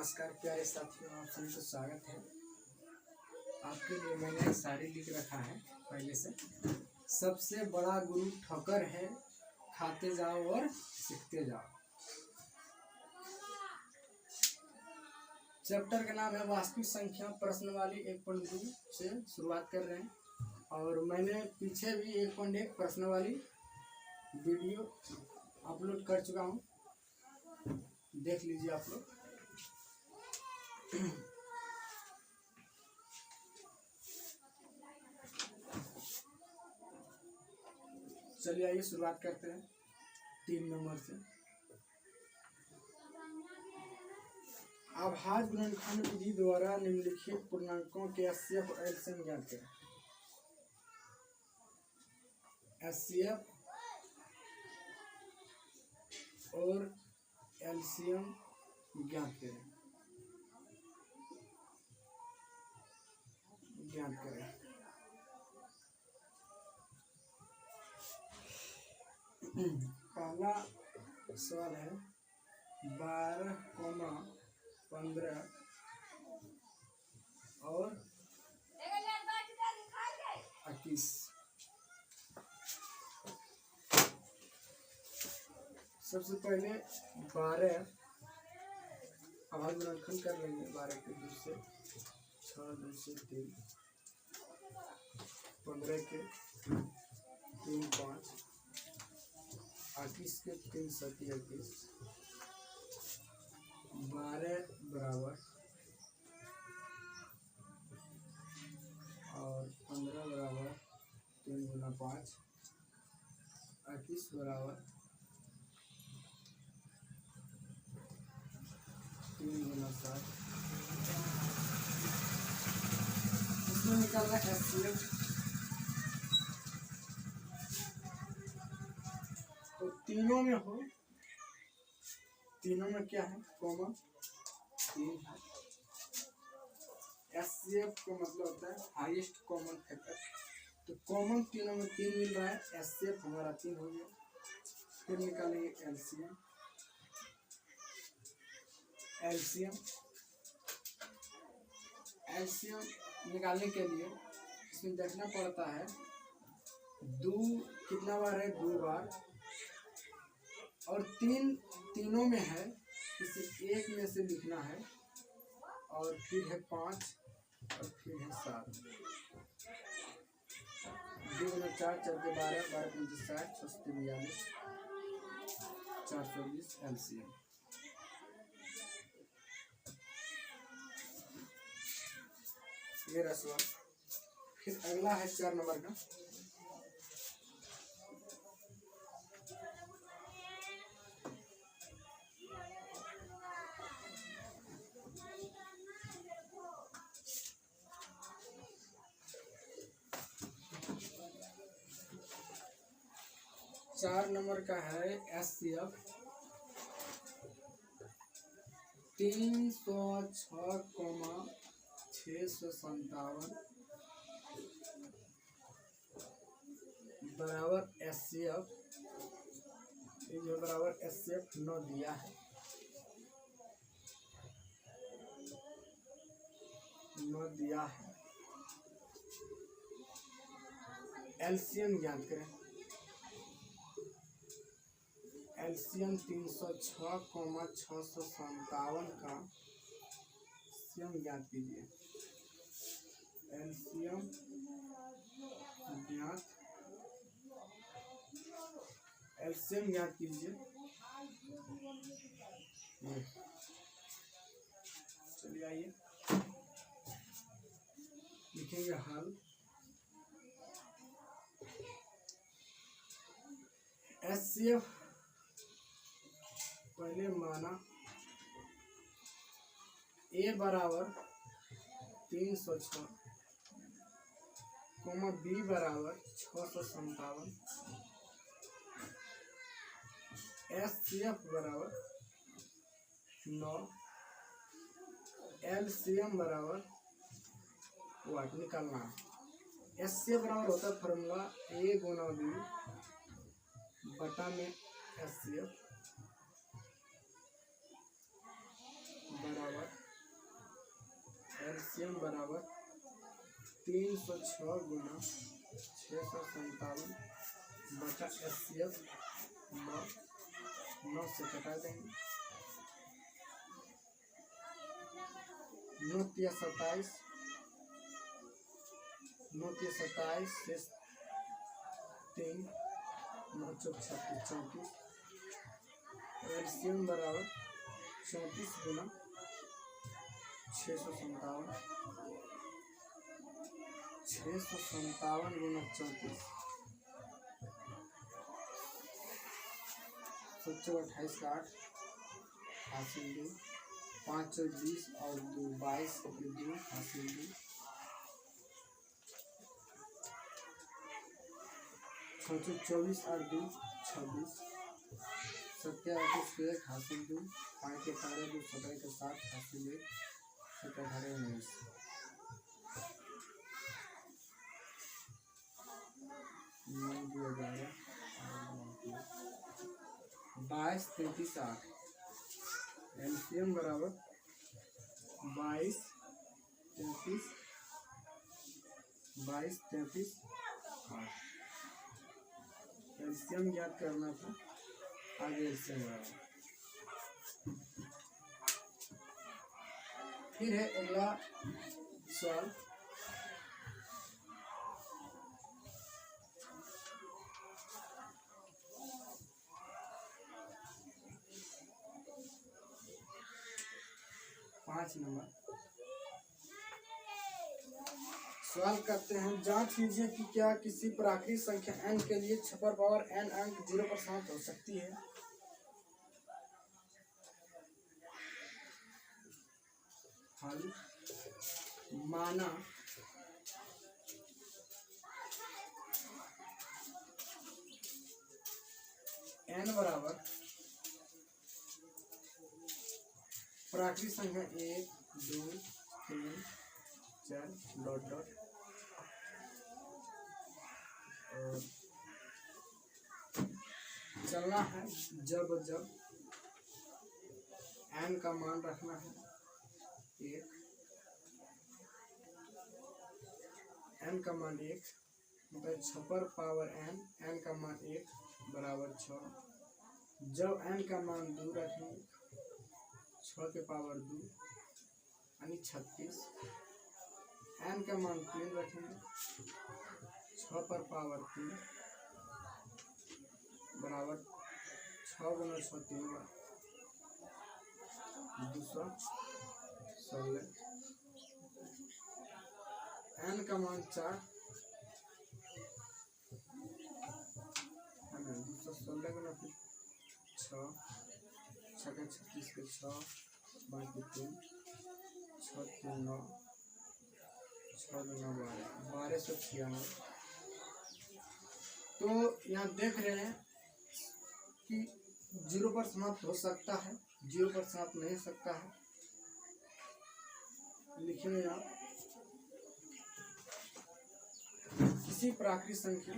नमस्कार प्यारे साथियों, आप सभी को स्वागत है। आपके लिए मैंने एक शायरी लिख रखा है पहले से। सबसे बड़ा गुरु ठोकर है, खाते जाओ और सीखते जाओ। चैप्टर का नाम है वास्तविक संख्या प्रश्न वाली 1.2 से शुरुआत कर रहे हैं। और मैंने पीछे भी 1.1 प्रश्न वाली वीडियो अपलोड कर चुका हूँ, देख लीजिए आप लोग। चलिए आइए शुरुआत करते हैं 3 नंबर से। अभाज्य गुणनखंड विधि द्वारा निम्नलिखित पूर्णांकों के HCF और LCM ज्ञात करें। HCF और LCM ज्ञात करें। पहला सवाल है 12, 15 और 21। सबसे पहले 12 अभाज्य गुणनखंड कर लेंगे। 12 के 2 से 6, 2 से 3, 15 के 3, 5, 21 के 3, 7, 21, 12 बराबर और 15 बराबर 3 गुना 5, 21 बराबर 3 गुना 7। इसमें निकालना है HCF। तो तीनों में हो, तीनों में क्या है? कॉमन 3 है। HCF का मतलब होता है हाईएस्ट कॉमन फैक्टर। तो कॉमन तीनों में 3 मिल रहा है, HCF हमारा 3 हो गया। फिर निकालेंगे LCM। LCM निकालने के लिए इसमें देखना पड़ता है 2 कितना बार है, 2 बार, और तीनों में है, किसी एक में से लिखना है। और फिर है 5 और फिर है 7। 2 गुना 4, 4 के 12, 12 के 60, 6 से 42, 420 LCM। ये रसवा। फिर अगला है 4 नंबर का। चार नंबर का है HCF 306,657 बराबर HCF, जो बराबर HCF 9 दिया है, 9 दिया है। LCM ज्ञात करें। LCM 306,657 का LCM ज्ञात कीजिए। LCM ज्ञात कीजिए। चलिए आइए लिखेंगे हल। HCF पहले माना A बराबर 306, B बराबर 657, HCF बराबर 9, LCM बराबर वाट निकालना है। HCF बराबर होता है फॉर्मूला A गुना B बटा में HCF बराबर एलसीएम बराबर 306 गुना 657 बचा एचसीएफ 9 से कटा देंगे। 9 या 27 से 3 9 चौक 36 34 एलसीएम बराबर 34 गुना 657 गुना 34 28 का 8 हासिल 2 5 20 और 2 22 2 हासिल 2 24 और 2 26 27 के 1 हासिल 2 5 के 18 2 17 के 7 हासिल 1 18 19 22 33 8 एलसीएम बराबर 22 33 8 एलसीएम याद करना था। आगे एलसीएम बराबर फिर है अगला सवाल। नंबर सवाल करते हैं, जांच कीजिए कि क्या किसी प्राकृतिक संख्या n के लिए छपर पावर n अंक 0 पर समाप्त हो सकती है। हल माना n बराबर प्राकृतिक संख्या 1 2 3 4 डॉट डॉट और चलना है जब n का मान रखना है 1 n का मान 1 मतलब छपर पावर n का मान 1 बराबर 6। जब n का मान 2 रखेंगे 6 के पावर 2 यानी 36। n का मान 3 रखेंगे 6 पर पावर 3 बराबर 6 गुना 6 3 बार 216। n का मान 4 है ना 216 गुना 6 6 के 36 के 6 बाकी 3 6 3 9 6 गुना 1296। तो यहाँ देख रहे हैं कि 0 पर समाप्त हो सकता है 0 पर समाप्त नहीं हो सकता है। लिखेंगे यहाँ किसी प्राकृतिक संख्या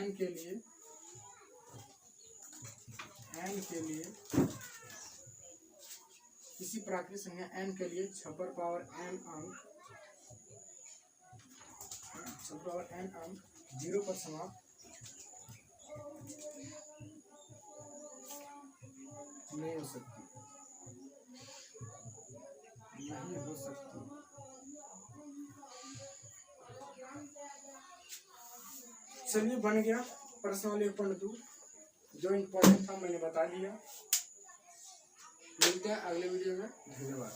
n के लिए किसी प्राकृतिक संख्या n के लिए छपर पावर n अंक 0 पर समाप्त नहीं हो सकती। चलिए बन गया प्रश्न 1.2 जो इम्पोर्टेंट था मैंने बता दिया। मिलते हैं अगले वीडियो में। धन्यवाद।